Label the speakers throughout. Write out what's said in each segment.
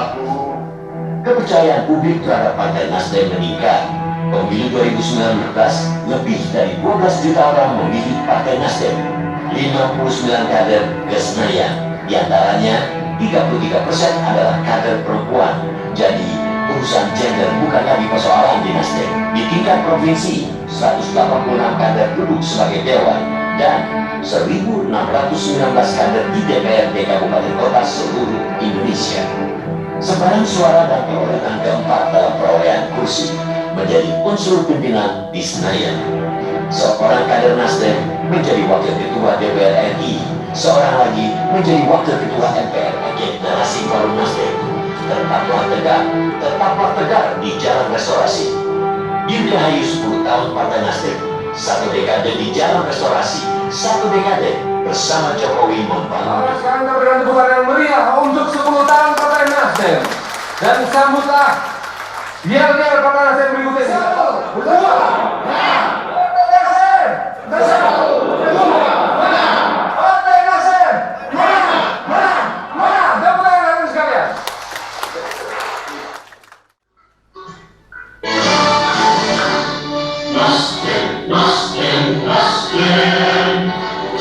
Speaker 1: Satu, kepercayaan publik terhadap Partai Nasdem meningkat. Pemilu 2019, lebih dari 12 juta orang memilih Partai Nasdem. 59 kader ke Senayan, diantaranya 33% adalah kader perempuan. Jadi, urusan gender bukan lagi persoalan di Nasdem. Di tingkat provinsi, 186 kader duduk sebagai dewan dan 1.619 kader di DPRD Kabupaten Kota seluruh Indonesia. Sebarang suara dan perolehan keempat dalam perolehan kursi menjadi unsur pimpinan di Senayan. Seorang kader Nasdem menjadi wakil ketua DPR RI, seorang lagi menjadi wakil ketua MPR Generasi Forum Nasdem. Tetaplah tegar di jalan restorasi. Dirgahayu 10 tahun Partai Nasdem, 1 dekade di jalan restorasi, 1 dekade bersama Jokowi membangun.
Speaker 2: Sekarang kita berikan tepuk tangan yang meriah untuk 10 tahun Partai Nasdem. Dan sambutlah yel-yel Partai Nasdem berikut ini. Berdua.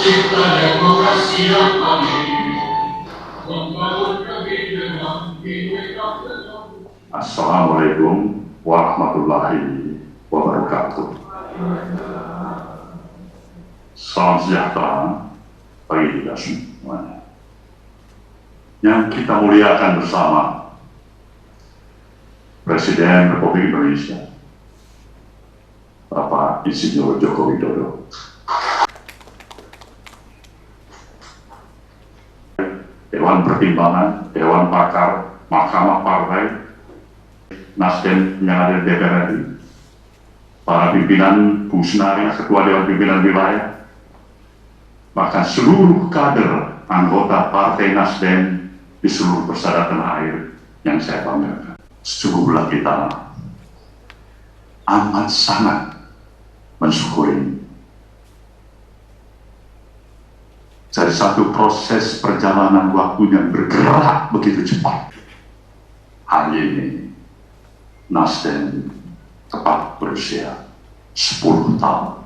Speaker 3: Cipta demokrasi yang adil, membangun kehidupan Bhinneka Tunggal.
Speaker 4: Assalamualaikum warahmatullahi wabarakatuh. Salam sejahtera bagi kita semuanya. Yang kita muliakan bersama Presiden Republik Indonesia, Bapak Insinyur Joko Widodo. Dewan Pertimbangan, Dewan Pakar, Mahkamah Partai, Nasdem yang ada di DPR RI, para pimpinan Pusnari, Ketua Dewan Pimpinan Wilayah, bahkan seluruh kader anggota Partai Nasdem di seluruh persada tanah air yang saya banggakan. Sesungguhnya kita amat sangat mensyukuri dari satu proses perjalanan waktu yang bergerak begitu cepat. Hari ini Nasdem tepat berusia 10 tahun.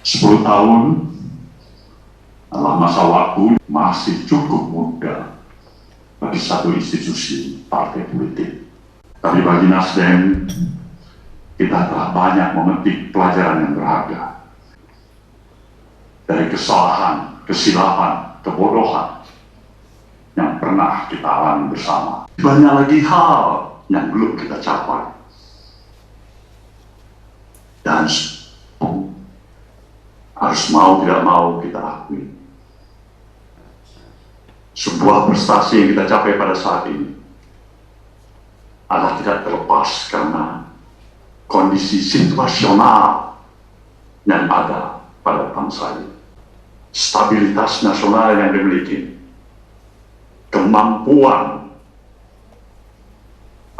Speaker 4: 10 tahun adalah masa waktu masih cukup muda bagi satu institusi partai politik. Tapi bagi Nasdem, kita telah banyak memetik pelajaran yang berharga dari kesalahan, kesilapan, kebodohan yang pernah kita alami bersama. Banyak lagi hal yang belum kita capai. Dan harus mau tidak mau kita akui. Sebuah prestasi yang kita capai pada saat ini adalah tidak terlepas karena kondisi situasional yang ada pada bangsa ini. Stabilitas nasional yang dimiliki, kemampuan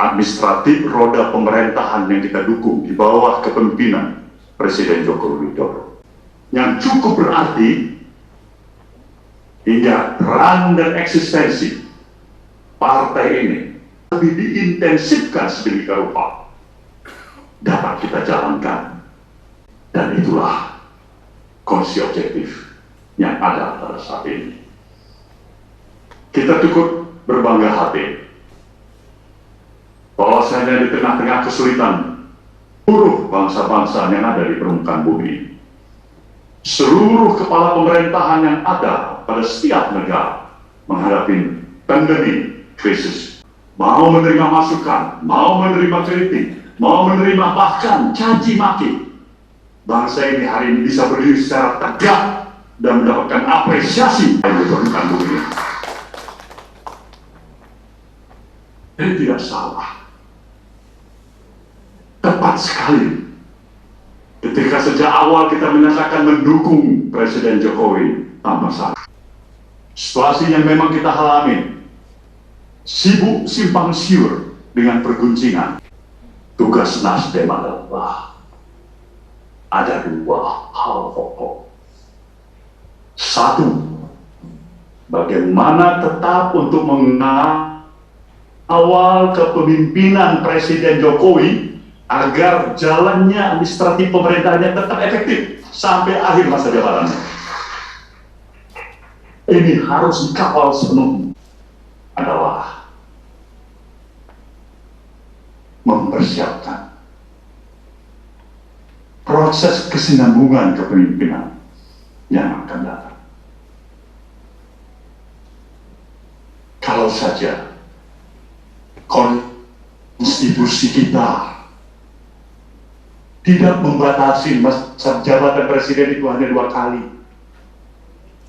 Speaker 4: administratif roda pemerintahan yang kita dukung di bawah kepemimpinan Presiden Joko Widodo, yang cukup berarti hingga peran dan eksistensi partai ini lebih diintensifkan sedemikian rupa dapat kita jalankan, dan itulah kondisi objektif yang ada pada saat ini. Kita cukup berbangga hati bahwasanya di tengah-tengah kesulitan seluruh bangsa-bangsa yang ada di permukaan bumi, seluruh kepala pemerintahan yang ada pada setiap negara menghadapi pandemi, krisis, mau menerima masukan, mau menerima kritik, mau menerima bahkan caci maki, bangsa ini hari ini bisa berdiri secara tegak dan mendapatkan apresiasi dari permukaan bumi. Ini tidak salah. Tepat sekali ketika sejak awal kita menyatakan mendukung Presiden Jokowi tanpa syarat. Situasi yang memang kita alami, sibuk simpang siur dengan perguncingan. Tugas Nasdem adalah ada 2 hal pokok. 1, bagaimana tetap untuk mengawal kepemimpinan Presiden Jokowi agar jalannya administratif pemerintahnya tetap efektif sampai akhir masa jabatannya. Ini harus dikawal sepenuhnya adalah mempersiapkan proses kesinambungan kepemimpinan yang akan datang. Kalau saja konstitusi kita tidak membatasi masa jabatan presiden itu hanya 2 kali,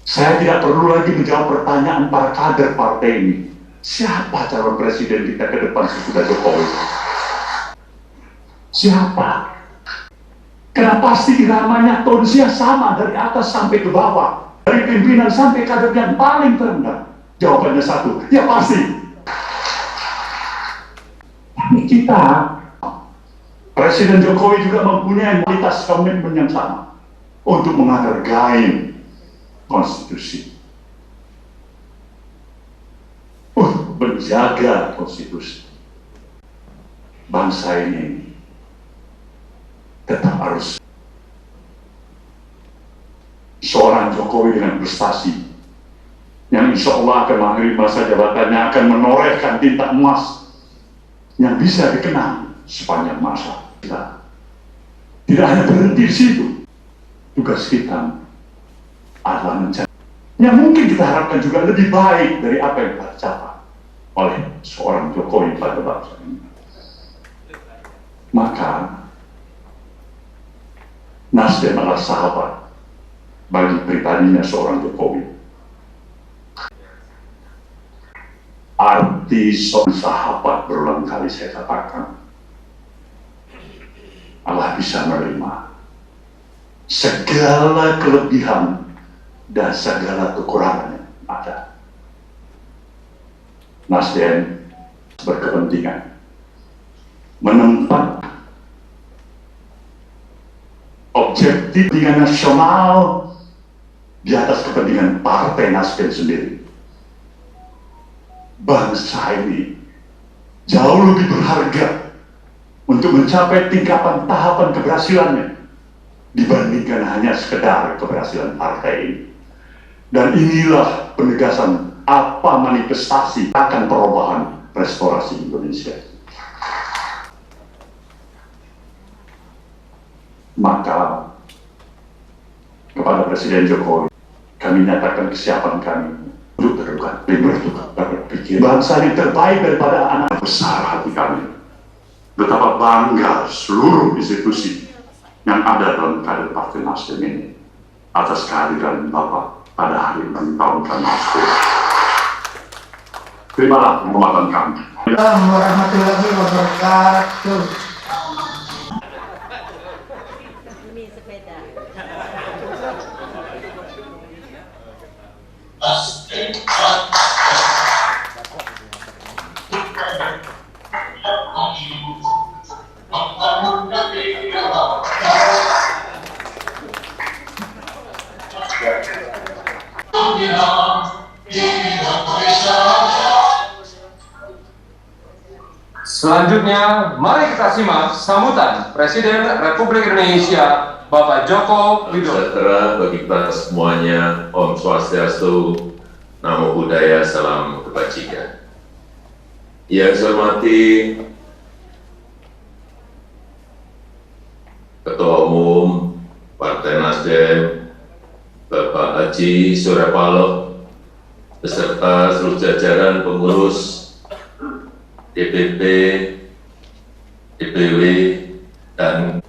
Speaker 4: saya tidak perlu lagi menjawab pertanyaan para kader partai ini. Siapa calon presiden kita ke depan sesudah Jokowi? Siapa? Karena pasti iramanya tonsnya sama dari atas sampai ke bawah, dari pimpinan sampai kader yang paling terendah. Jawabannya satu, ya pasti. Tapi kita, Presiden Jokowi juga mempunyai kualitas komitmen yang sama untuk menghargai konstitusi, menjaga konstitusi. Bangsa ini tetap harus seorang Jokowi dengan prestasi yang insya Allah akan mengakhiri masa jabatannya, akan menorehkan tinta emas yang bisa dikenang sepanjang masa kita. Tidak hanya berhenti di situ, tugas kita adalah mencari yang mungkin kita harapkan juga lebih baik dari apa yang telah dicapai oleh seorang Jokowi pada bangsa ini. Maka Nasdem adalah sahabat bagi pribadinya seorang Jokowi. Arti sahabat berulang kali saya katakan Allah bisa menerima segala kelebihan dan segala kekurangan yang ada. Nasdem berkepentingan menempat objektif kepentingan nasional di atas kepentingan partai Nasdem sendiri. Bangsa ini jauh lebih berharga untuk mencapai tingkatan tahapan keberhasilannya dibandingkan hanya sekedar keberhasilan partai ini. Dan inilah penegasan apa manifestasi akan perubahan restorasi Indonesia. Maka kepada Presiden Jokowi kami nyatakan kesiapan kami untuk terbuka, berpikir bangsa yang terbaik daripada anak besar hati kami. Betapa bangga seluruh institusi yang ada dalam kader Partai Nasdem ini atas kehadiran Bapak pada hari ulang tahun kami. Terimalah penghormatan kami.
Speaker 5: Assalamualaikum warahmatullahi wabarakatuh.
Speaker 6: Ini sepeda.
Speaker 2: Selanjutnya, mari kita simak sambutan Presiden Republik Indonesia Bapak Joko Widodo.
Speaker 7: Sejahtera bagi kita semuanya, Om Swastiastu, Namo Buddhaya, Salam Kebajikan. Yang saya hormati Ketua Umum Partai Nasdem, Bapak Haji Surya Paloh, beserta seluruh jajaran pengurus DPP, DPW, dan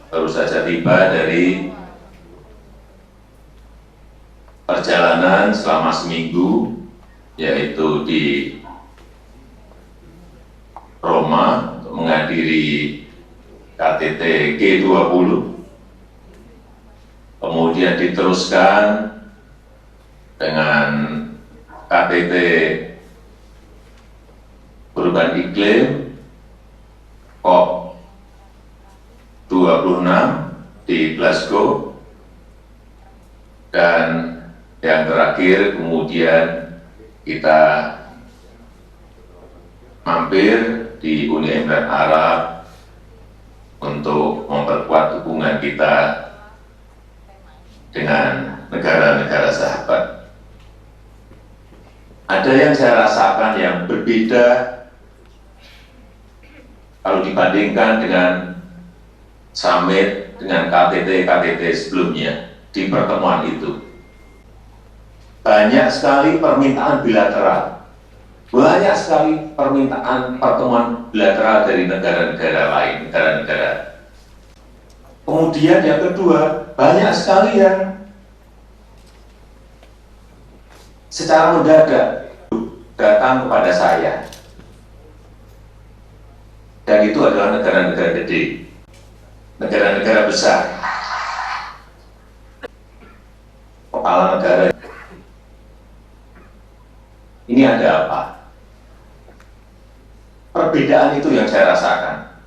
Speaker 7: baru saja tiba dari perjalanan selama seminggu, yaitu di Roma untuk menghadiri KTT G20, kemudian diteruskan dengan KTT perubahan iklim COP 26 di Glasgow, dan yang terakhir kemudian kemudian kita mampir di Uni Emirat Arab untuk memperkuat hubungan kita dengan negara-negara sahabat. Ada yang saya rasakan yang berbeda kalau dibandingkan dengan summit, dengan KTT sebelumnya di pertemuan itu. Banyak sekali permintaan bilateral, banyak sekali permintaan pertemuan bilateral dari negara-negara lain, negara-negara. Kemudian yang kedua, banyak sekali yang secara mendadak datang kepada saya. Dan itu adalah negara-negara gede, negara-negara besar, kepala negara. Ini ada apa? Perbedaan itu yang saya rasakan.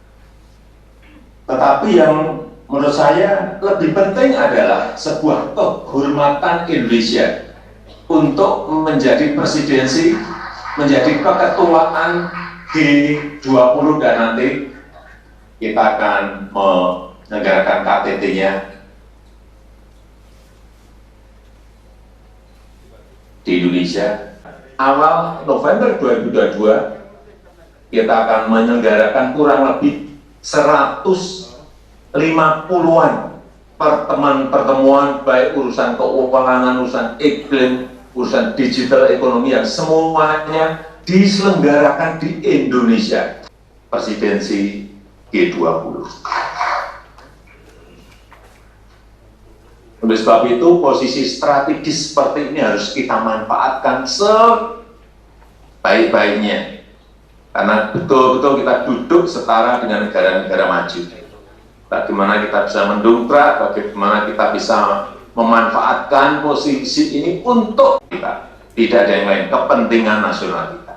Speaker 7: Tetapi yang menurut saya lebih penting adalah sebuah kehormatan Indonesia untuk menjadi presidensi, menjadi keketuaan G20, dan nanti kita akan menyelenggarakan KTT-nya di Indonesia. Awal November 2022 kita akan menyelenggarakan kurang lebih 150-an pertemuan, baik urusan keuangan, urusan iklim, urusan digital ekonomi, yang semuanya diselenggarakan di Indonesia, presidensi G20. Oleh sebab itu, posisi strategis seperti ini harus kita manfaatkan sebaik-baiknya, karena betul-betul kita duduk setara dengan negara-negara maju. Bagaimana kita bisa mendongkrak, bagaimana kita bisa memanfaatkan posisi ini untuk kita, tidak ada yang lain, kepentingan nasional kita.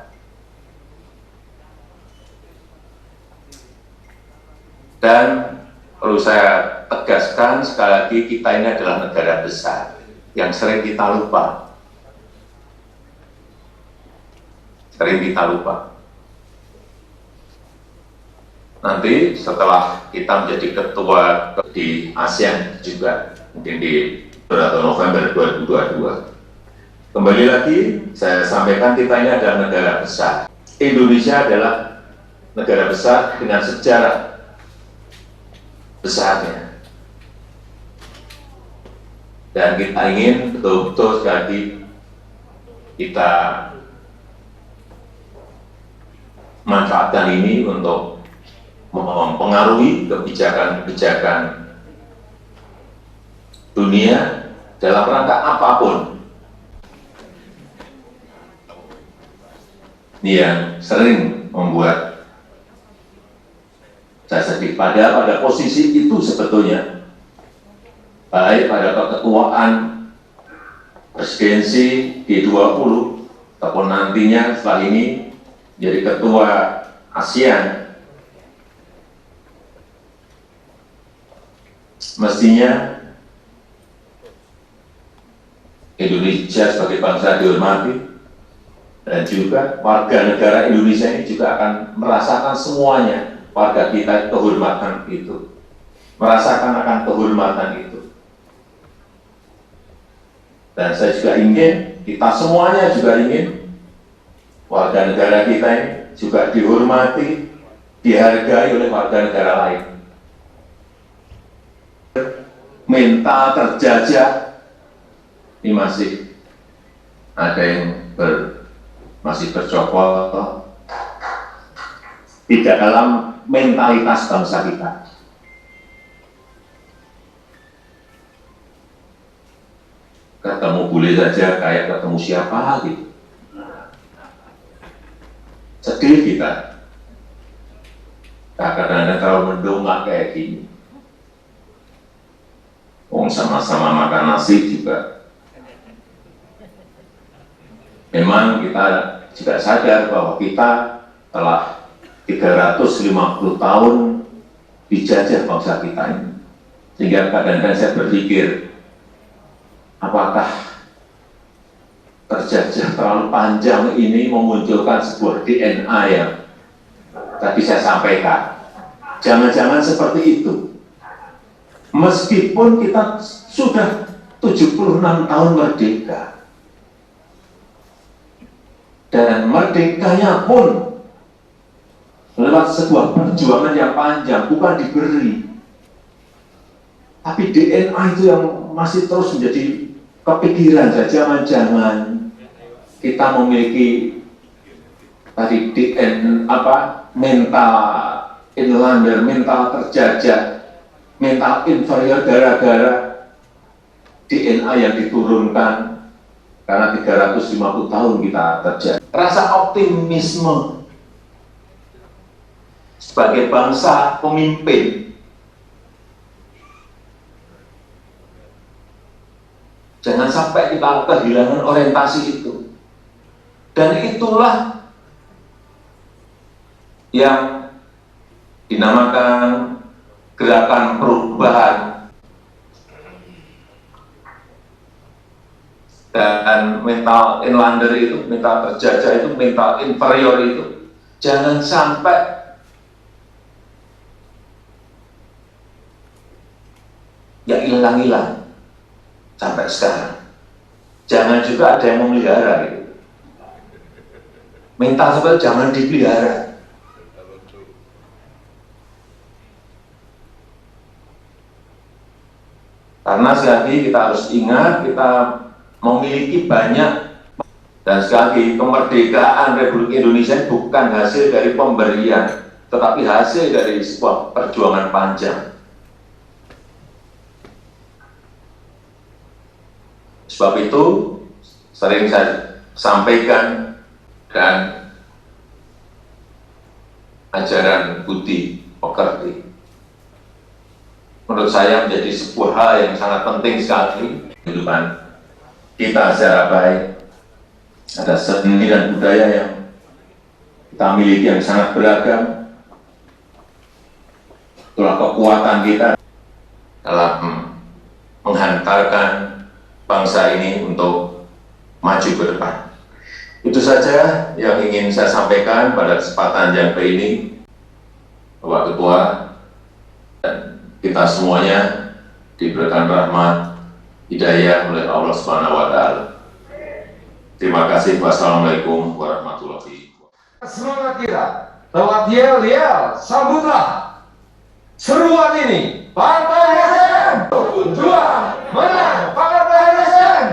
Speaker 7: Dan perlu saya tegaskan sekali lagi, kita ini adalah negara besar yang sering kita lupa. Nanti setelah kita menjadi ketua di ASEAN juga, mungkin di November 2022. Kembali lagi, saya sampaikan kita ini adalah negara besar. Indonesia adalah negara besar dengan sejarah besarnya. Dan kita ingin betul-betul sekali lagi kita manfaatkan ini untuk mempengaruhi kebijakan-kebijakan dunia dalam rangka apapun. Ini yang sering membuat saya sedih. Padahal pada posisi itu sebetulnya, baik pada keketuaan presidensi G20 ataupun nantinya setelah ini jadi ketua ASEAN, mestinya Indonesia sebagai bangsa dihormati, dan juga warga negara Indonesia ini juga akan merasakan semuanya, warga kita kehormatan itu, merasakan akan kehormatan itu. Dan saya juga ingin, kita semuanya juga ingin warga negara kita ini juga dihormati, dihargai oleh warga negara lain. Mental terjajah ini masih ada yang masih bercokol, tidak dalam mentalitas bangsa kita. Ketemu boleh saja kayak ketemu siapa gitu. Sedih kita. Kadang-kadang kalau mendongak kayak gini, sama-sama makan nasi juga. Memang kita juga sadar bahwa kita telah 350 tahun dijajah bangsa kita ini. Sehingga kadang-kadang saya berpikir, apakah terjajah terlalu panjang ini memunculkan sebuah DNA yang tadi saya sampaikan. Jangan-jangan seperti itu. Meskipun kita sudah 76 tahun merdeka, dan merdekanya pun lewat sebuah perjuangan yang panjang, bukan diberi. Tapi DNA itu yang masih terus menjadi kepikiran. Jangan-jangan kita memiliki tadi mental inlander, mental terjajah, mental inferior gara-gara DNA yang diturunkan karena 350 tahun kita terjadi. Rasa optimisme sebagai bangsa pemimpin. Jangan sampai kita kehilangan orientasi itu. Dan itulah yang dinamakan gerakan perubahan. Dan mental inlander itu, mental terjajah itu, mental inferior itu, jangan sampai ya hilang-hilang sampai sekarang. Jangan juga ada yang memelihara gitu. Mental seperti jangan dipelihara. Karena sekali lagi kita harus ingat, kita memiliki banyak, dan sekali lagi kemerdekaan Republik Indonesia bukan hasil dari pemberian, tetapi hasil dari sebuah perjuangan panjang. Sebab itu sering saya sampaikan, dan ajaran budi pekerti menurut saya menjadi sebuah hal yang sangat penting sekali kehidupan kita secara baik. Ada seni dan budaya yang kita miliki yang sangat beragam. Itulah kekuatan kita dalam menghantarkan bangsa ini untuk maju ke depan. Itu saja yang ingin saya sampaikan pada kesempatan yang ini, Bapak Ketua, dan kita semuanya diberikan rahmat hidayah oleh Allah Subhanahu wa Ta'ala. Terima kasih. Wassalamualaikum warahmatullahi wabarakatuh.
Speaker 2: Semangat kita, lewat yel-yel, sambutlah seruan ini. Partai Nasdem, juang, menang, Partai Nasdem,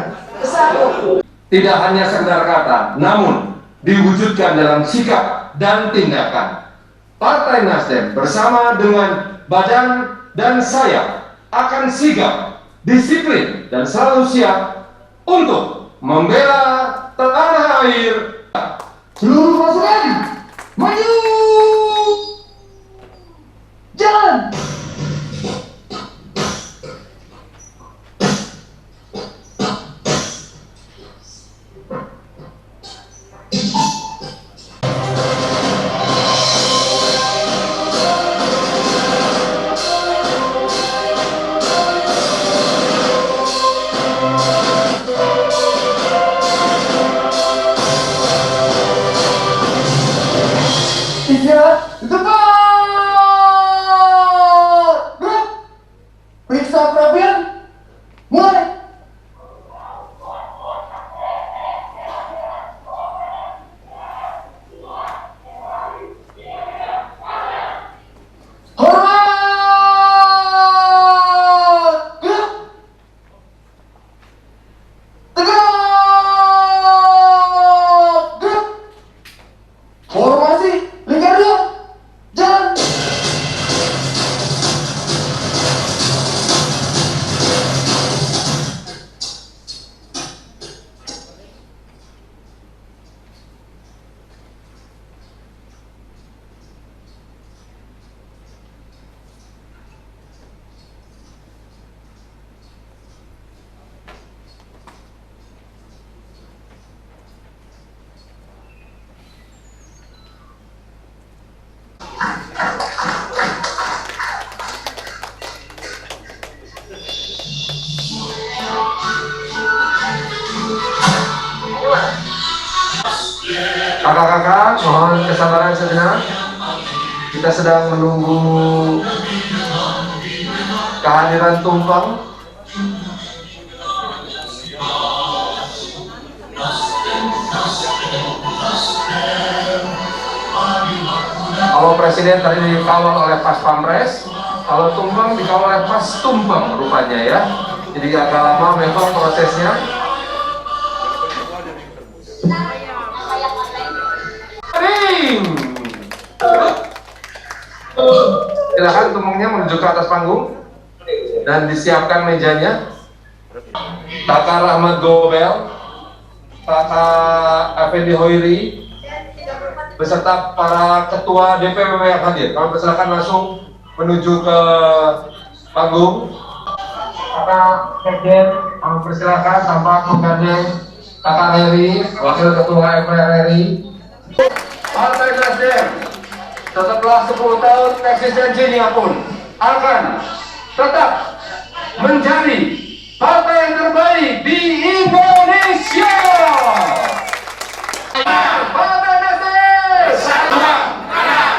Speaker 2: satu. Tidak hanya sekedar kata, namun diwujudkan dalam sikap dan tindakan. Partai Nasdem bersama dengan badan dan saya akan sigap, disiplin, dan selalu siap untuk membela tanah air.
Speaker 5: Seluruh pasukan maju, jalan. Istirahat, depan. Gerak. Periksa perapian. Mulai. Hormat. Gerak. Tegak. Gerak. Formasi. Lingkar dua. Jalan.
Speaker 2: Kakak-kakak, mohon kesabaran sejenak. Kita sedang menunggu kehadiran tumpeng. Kalau presiden tadi dikawal oleh pas pampres, kalau tumpeng dikawal oleh pas tumpeng rupanya ya. Jadi agak lama memang prosesnya. Silakan tumpengnya menuju ke atas panggung dan disiapkan mejanya. Kakak Rahmat Gobel, Kakak Effendi Hoiri, beserta para ketua DPW yang hadir. Kami persilakan langsung menuju ke panggung. Kakak Sekjen, kami persilakan tampak menggandeng Kakak Heri, Wakil Ketua MPR RI. Partai Nasdem setelah 10 tahun eksistensinya pun akan tetap menjadi partai yang terbaik di Indonesia. Partai Nasdem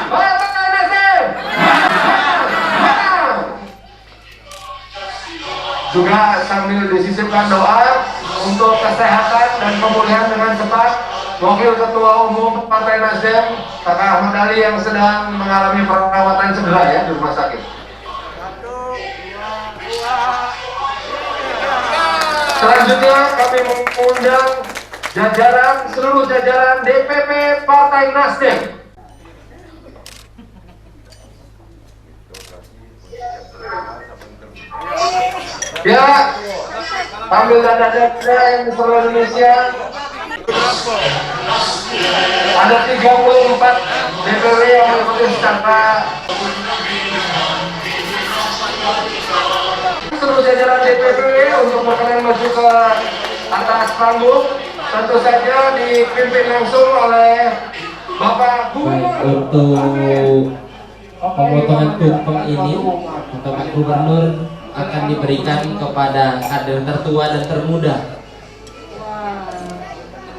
Speaker 2: Partai Nasdem juga sambil disisipkan doa untuk kesehatan dan pemulihan dengan cepat Wakil Ketua Umum Partai Nasdem, Kakak Ahmad Ali yang sedang mengalami perawatan cedera ya di rumah sakit. Selanjutnya kami mengundang seluruh jajaran DPP Partai Nasdem. Ya, sambil dada-dada yang di seluruh Indonesia. Ada 34 DPW yang mengikuti secara seluruh jajaran DPW untuk berkenan maju ke atas panggung. Tentu saja dipimpin langsung oleh Bapak Gubernur.
Speaker 8: Untuk pemotongan tumpeng ini, Bapak Gubernur akan diberikan kepada kader tertua dan termuda.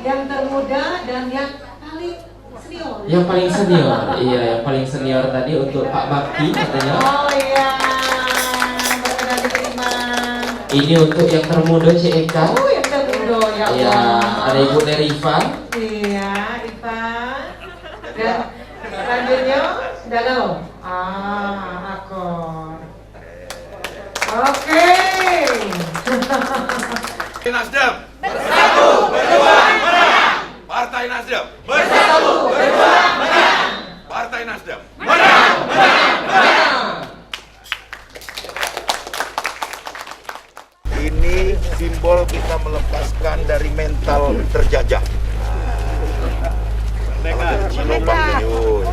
Speaker 6: Yang termuda dan yang paling senior.
Speaker 8: Yang paling senior, iya, yang paling senior tadi untuk Pak Bakti katanya.
Speaker 6: Oh iya, berkenan diterima.
Speaker 8: Ini untuk yang termuda CEK.
Speaker 6: Oh yang termuda ya.
Speaker 8: Iya, ada Ibu Nerifa.
Speaker 6: Iya, Ivan. Dan selanjutnya Danau. Aku. Oke.
Speaker 9: Nasdem bersatu berjuang menang. Partai Nasdem bersatu berjuang menang. Partai Nasdem menang, menang, menang.
Speaker 10: Ini simbol kita melepaskan dari mental terjajah. Kalau dari Cino Bang Yun.